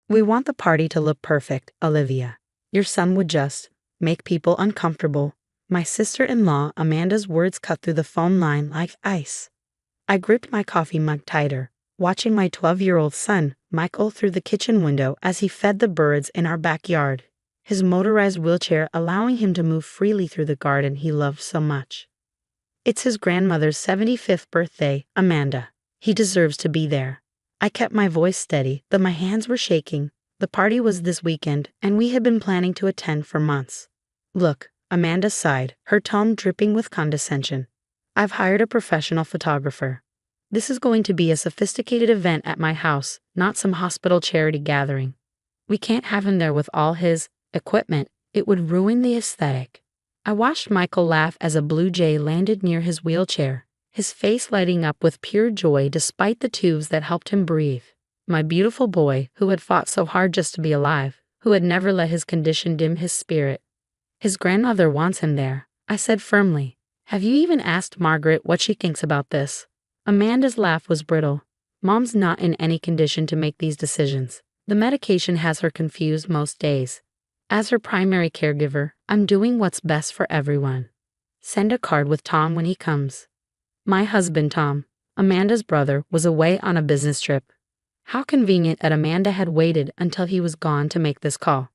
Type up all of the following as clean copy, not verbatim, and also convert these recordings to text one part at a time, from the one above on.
We want the party to look perfect, Olivia. Your son would just make people uncomfortable. My sister-in-law Amanda's words cut through the phone line like ice. I gripped my coffee mug tighter, watching my 12-year-old son, Michael, through the kitchen window as he fed the birds in our backyard, his motorized wheelchair allowing him to move freely through the garden he loved so much. It's his grandmother's 75th birthday, Amanda. He deserves to be there. I kept my voice steady, though my hands were shaking. The party was this weekend, and we had been planning to attend for months. Look, Amanda sighed, her tone dripping with condescension. I've hired a professional photographer. This is going to be a sophisticated event at my house, not some hospital charity gathering. We can't have him there with all his equipment. It would ruin the aesthetic. I watched Michael laugh as a blue jay landed near his wheelchair, his face lighting up with pure joy despite the tubes that helped him breathe. My beautiful boy, who had fought so hard just to be alive, who had never let his condition dim his spirit. His grandmother wants him there, I said firmly. Have you even asked Margaret what she thinks about this? Amanda's laugh was brittle. Mom's not in any condition to make these decisions. The medication has her confused most days. As her primary caregiver, I'm doing what's best for everyone. Send a card with Tom when he comes. My husband, Tom, Amanda's brother, was away on a business trip. How convenient that Amanda had waited until he was gone to make this call.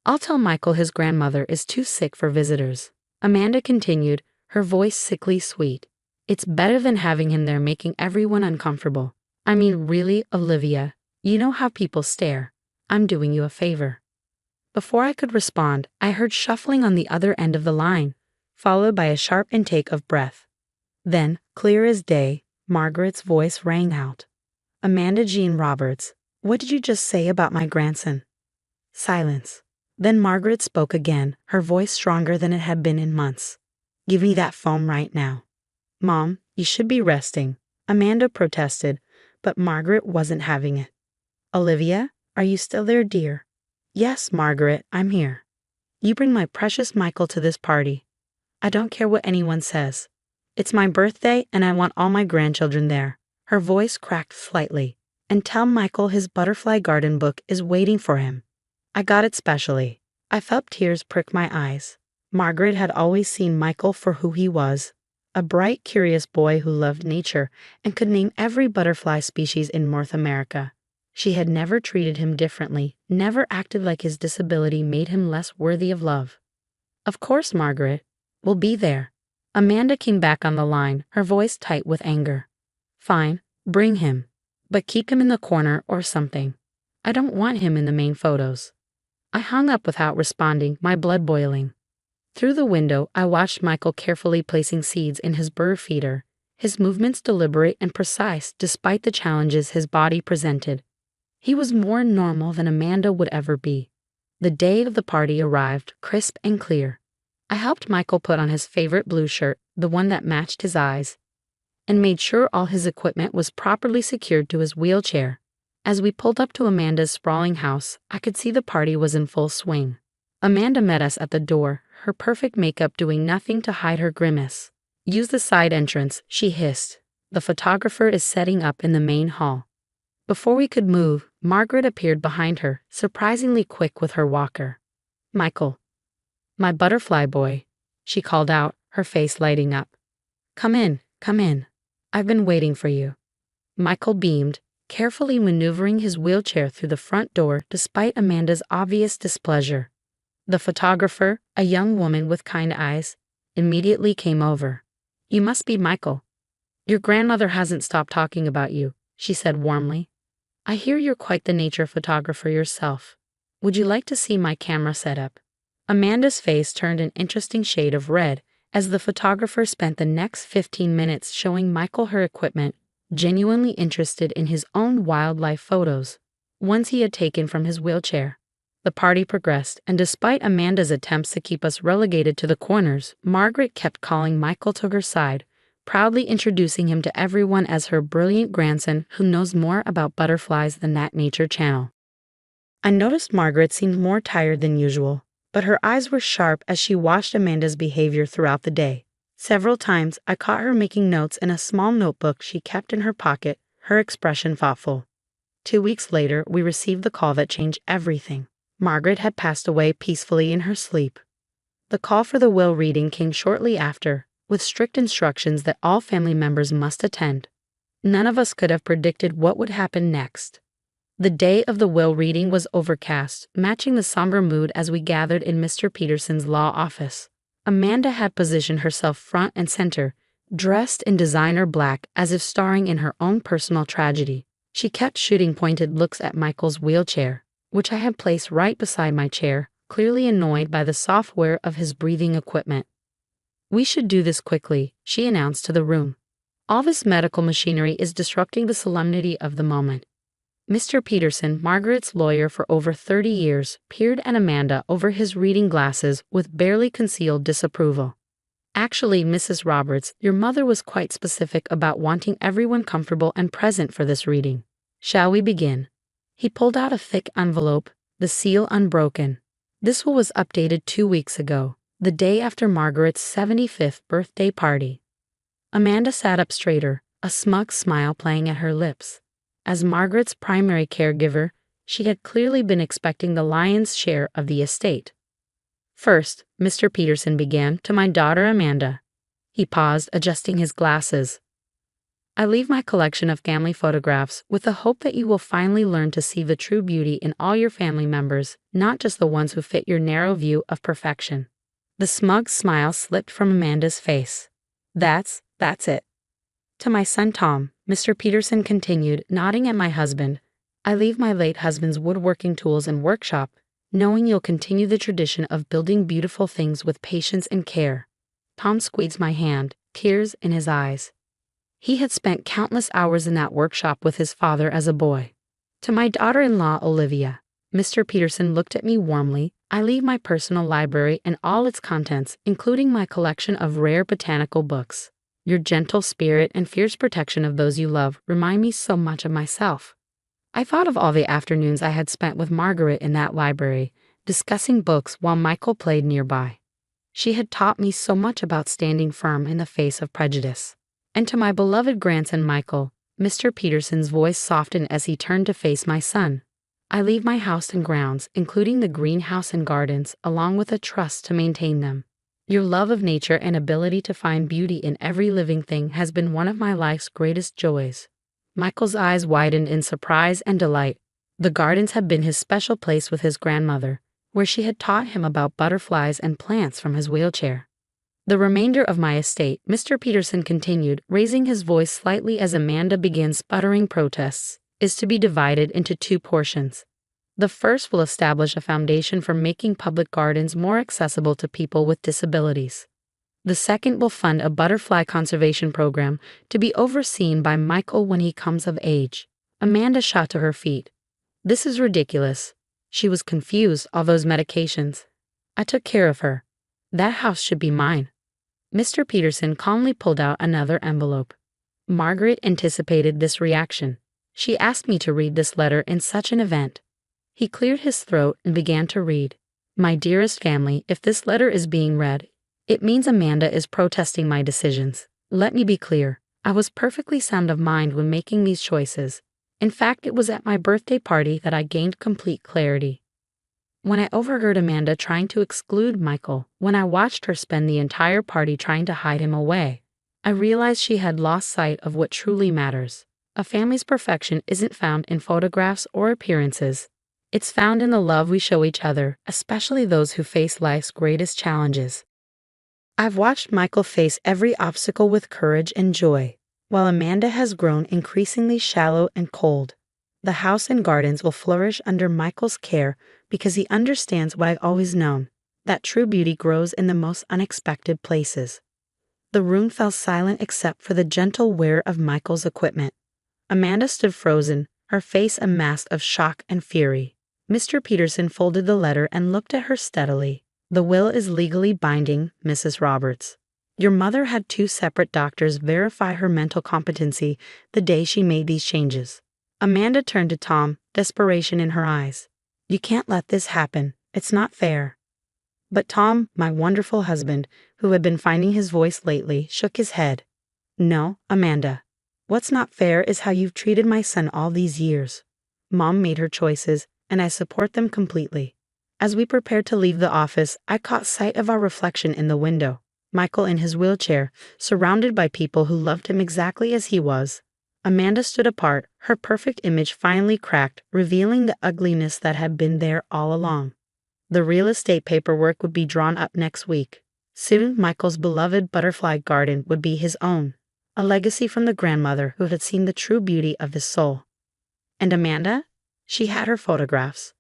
I'll tell Michael his grandmother is too sick for visitors. Amanda continued, her voice sickly sweet. It's better than having him there making everyone uncomfortable. I mean, really, Olivia, you know how people stare. I'm doing you a favor. Before I could respond, I heard shuffling on the other end of the line, followed by a sharp intake of breath. Then, clear as day, Margaret's voice rang out. Amanda Jean Roberts, what did you just say about my grandson? Silence. Then Margaret spoke again, her voice stronger than it had been in months. Give me that phone right now. Mom, you should be resting, Amanda protested, but Margaret wasn't having it. Olivia, are you still there, dear? Yes, Margaret, I'm here. You bring my precious Michael to this party. I don't care what anyone says. It's my birthday and I want all my grandchildren there. Her voice cracked slightly. And tell Michael his butterfly garden book is waiting for him. I got it specially. I felt tears prick my eyes. Margaret had always seen Michael for who he was, a bright, curious boy who loved nature and could name every butterfly species in North America. She had never treated him differently, never acted like his disability made him less worthy of love. Of course, Margaret. We'll be there. Amanda came back on the line, her voice tight with anger. Fine, bring him. But keep him in the corner or something. I don't want him in the main photos. I hung up without responding, my blood boiling. Through the window, I watched Michael carefully placing seeds in his bird feeder, his movements deliberate and precise despite the challenges his body presented. He was more normal than Amanda would ever be. The day of the party arrived, crisp and clear. I helped Michael put on his favorite blue shirt, the one that matched his eyes, and made sure all his equipment was properly secured to his wheelchair. As we pulled up to Amanda's sprawling house, I could see the party was in full swing. Amanda met us at the door, her perfect makeup doing nothing to hide her grimace. Use the side entrance, she hissed. The photographer is setting up in the main hall. Before we could move, Margaret appeared behind her, surprisingly quick with her walker. Michael. My butterfly boy, she called out, her face lighting up. Come in, come in. I've been waiting for you. Michael beamed, carefully maneuvering his wheelchair through the front door despite Amanda's obvious displeasure. The photographer, a young woman with kind eyes, immediately came over. You must be Michael. Your grandmother hasn't stopped talking about you, she said warmly. I hear you're quite the nature photographer yourself. Would you like to see my camera setup? Amanda's face turned an interesting shade of red as the photographer spent the next 15 minutes showing Michael her equipment, genuinely interested in his own wildlife photos, ones he had taken from his wheelchair. The party progressed, and despite Amanda's attempts to keep us relegated to the corners, Margaret kept calling Michael to her side, proudly introducing him to everyone as her brilliant grandson who knows more about butterflies than that Nature Channel. I noticed Margaret seemed more tired than usual, but her eyes were sharp as she watched Amanda's behavior throughout the day. Several times, I caught her making notes in a small notebook she kept in her pocket, her expression thoughtful. 2 weeks later, we received the call that changed everything. Margaret had passed away peacefully in her sleep. The call for the will reading came shortly after, with strict instructions that all family members must attend. None of us could have predicted what would happen next. The day of the will reading was overcast, matching the somber mood as we gathered in Mr. Peterson's law office. Amanda had positioned herself front and center, dressed in designer black as if starring in her own personal tragedy. She kept shooting pointed looks at Michael's wheelchair, which I had placed right beside my chair, clearly annoyed by the software of his breathing equipment. "We should do this quickly," she announced to the room. "All this medical machinery is disrupting the solemnity of the moment." Mr. Peterson, Margaret's lawyer for over 30 years, peered at Amanda over his reading glasses with barely concealed disapproval. "Actually, Mrs. Roberts, your mother was quite specific about wanting everyone comfortable and present for this reading. Shall we begin?" He pulled out a thick envelope, the seal unbroken. This one was updated 2 weeks ago, the day after Margaret's 75th birthday party. Amanda sat up straighter, a smug smile playing at her lips. As Margaret's primary caregiver, she had clearly been expecting the lion's share of the estate. "First," Mr. Peterson began, "to my daughter Amanda." He paused, adjusting his glasses. "I leave my collection of family photographs with the hope that you will finally learn to see the true beauty in all your family members, not just the ones who fit your narrow view of perfection." The smug smile slipped from Amanda's face. That's it. "To my son Tom," Mr. Peterson continued, nodding at my husband, "I leave my late husband's woodworking tools and workshop, knowing you'll continue the tradition of building beautiful things with patience and care." Tom squeezed my hand, tears in his eyes. He had spent countless hours in that workshop with his father as a boy. "To my daughter-in-law Olivia," Mr. Peterson looked at me warmly, "I leave my personal library and all its contents, including my collection of rare botanical books. Your gentle spirit and fierce protection of those you love remind me so much of myself." I thought of all the afternoons I had spent with Margaret in that library, discussing books while Michael played nearby. She had taught me so much about standing firm in the face of prejudice. And to my beloved grandson Michael, Mr. Peterson's voice softened as he turned to face my son. "I leave my house and grounds, including the greenhouse and gardens, along with a trust to maintain them. Your love of nature and ability to find beauty in every living thing has been one of my life's greatest joys." Michael's eyes widened in surprise and delight. The gardens had been his special place with his grandmother, where she had taught him about butterflies and plants from his wheelchair. "The remainder of my estate," Mr. Peterson continued, raising his voice slightly as Amanda began sputtering protests, "is to be divided into 2 portions. The first will establish a foundation for making public gardens more accessible to people with disabilities. The second will fund a butterfly conservation program to be overseen by Michael when he comes of age." Amanda shot to her feet. "This is ridiculous." She was confused, all those medications. "I took care of her. That house should be mine." Mr. Peterson calmly pulled out another envelope. Margaret anticipated this reaction. She asked me to read this letter in such an event. He cleared his throat and began to read. "My dearest family, if this letter is being read, it means Amanda is protesting my decisions. Let me be clear. I was perfectly sound of mind when making these choices. In fact, it was at my birthday party that I gained complete clarity. When I overheard Amanda trying to exclude Michael, when I watched her spend the entire party trying to hide him away, I realized she had lost sight of what truly matters. A family's perfection isn't found in photographs or appearances. It's found in the love we show each other, especially those who face life's greatest challenges." I've watched Michael face every obstacle with courage and joy, while Amanda has grown increasingly shallow and cold. The house and gardens will flourish under Michael's care because he understands what I've always known, that true beauty grows in the most unexpected places. The room fell silent except for the gentle whir of Michael's equipment. Amanda stood frozen, her face a mask of shock and fury. Mr. Peterson folded the letter and looked at her steadily. "The will is legally binding, Mrs. Roberts. Your mother had 2 separate doctors verify her mental competency the day she made these changes." Amanda turned to Tom, desperation in her eyes. "You can't let this happen. It's not fair." But Tom, my wonderful husband, who had been finding his voice lately, shook his head. "No, Amanda. What's not fair is how you've treated my son all these years. Mom made her choices, and I support them completely. As we prepared to leave the office, I caught sight of our reflection in the window. Michael in his wheelchair, surrounded by people who loved him exactly as he was. Amanda stood apart, her perfect image finally cracked, revealing the ugliness that had been there all along. The real estate paperwork would be drawn up next week. Soon, Michael's beloved butterfly garden would be his own, a legacy from the grandmother who had seen the true beauty of his soul. And Amanda? She had her photographs.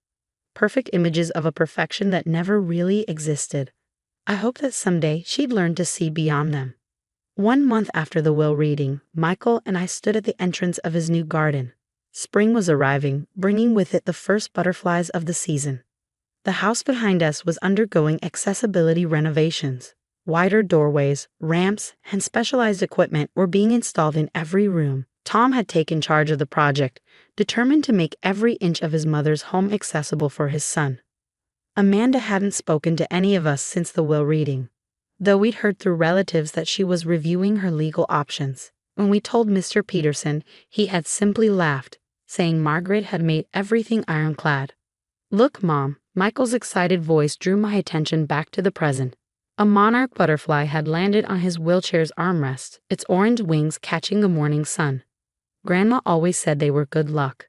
Perfect images of a perfection that never really existed. I hoped that someday she'd learn to see beyond them. 1 month after the will reading, Michael and I stood at the entrance of his new garden. Spring was arriving, bringing with it the first butterflies of the season. The house behind us was undergoing accessibility renovations. Wider doorways, ramps, and specialized equipment were being installed in every room. Tom had taken charge of the project, determined to make every inch of his mother's home accessible for his son. Amanda hadn't spoken to any of us since the will reading, though we'd heard through relatives that she was reviewing her legal options. When we told Mr. Peterson, he had simply laughed, saying Margaret had made everything ironclad. "Look, Mom," Michael's excited voice drew my attention back to the present. A monarch butterfly had landed on his wheelchair's armrest, its orange wings catching the morning sun. Grandma always said they were good luck.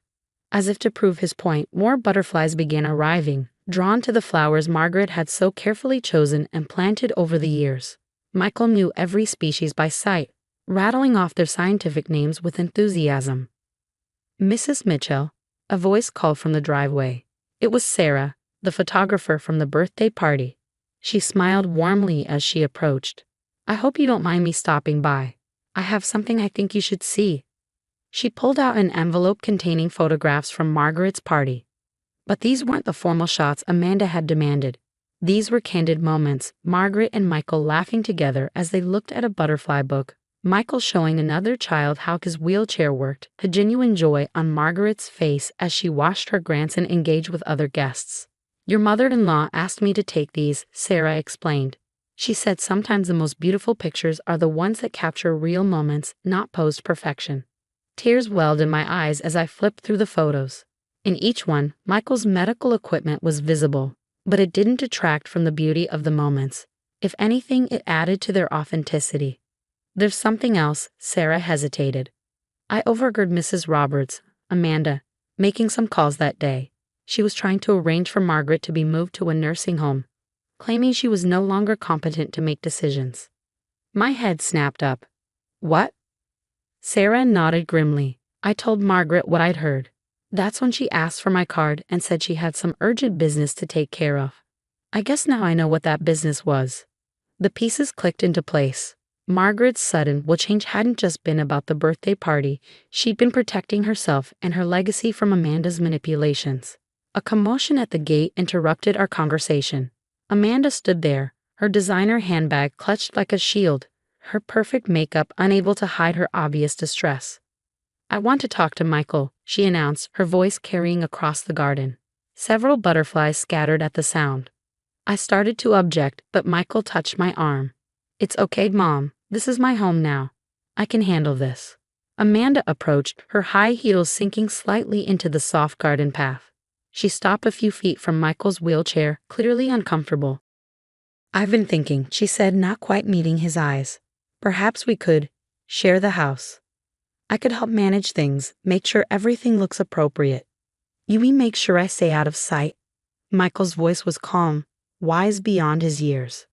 As if to prove his point, more butterflies began arriving, drawn to the flowers Margaret had so carefully chosen and planted over the years. Michael knew every species by sight, rattling off their scientific names with enthusiasm. "Mrs. Mitchell," a voice called from the driveway. It was Sarah, the photographer from the birthday party. She smiled warmly as she approached. "I hope you don't mind me stopping by. I have something I think you should see." She pulled out an envelope containing photographs from Margaret's party. But these weren't the formal shots Amanda had demanded. These were candid moments, Margaret and Michael laughing together as they looked at a butterfly book, Michael showing another child how his wheelchair worked, the genuine joy on Margaret's face as she watched her grandson engage with other guests. "Your mother-in-law asked me to take these," Sarah explained. "She said sometimes the most beautiful pictures are the ones that capture real moments, not posed perfection." Tears welled in my eyes as I flipped through the photos. In each one, Michael's medical equipment was visible, but it didn't detract from the beauty of the moments. If anything, it added to their authenticity. "There's something else," Sarah hesitated. "I overheard Mrs. Roberts, Amanda, making some calls that day. She was trying to arrange for Margaret to be moved to a nursing home, claiming she was no longer competent to make decisions." My head snapped up. "What?" Sarah nodded grimly. "I told Margaret what I'd heard. That's when she asked for my card and said she had some urgent business to take care of. I guess now I know what that business was." The pieces clicked into place. Margaret's sudden will change hadn't just been about the birthday party, she'd been protecting herself and her legacy from Amanda's manipulations. A commotion at the gate interrupted our conversation. Amanda stood there, her designer handbag clutched like a shield, her perfect makeup unable to hide her obvious distress. "I want to talk to Michael," she announced, her voice carrying across the garden. Several butterflies scattered at the sound. I started to object, but Michael touched my arm. "It's okay, Mom. This is my home now. I can handle this." Amanda approached, her high heels sinking slightly into the soft garden path. She stopped a few feet from Michael's wheelchair, clearly uncomfortable. "I've been thinking," she said, not quite meeting his eyes. "Perhaps we could share the house. I could help manage things, make sure everything looks appropriate. You mean make sure I stay out of sight?" Michael's voice was calm, wise beyond his years.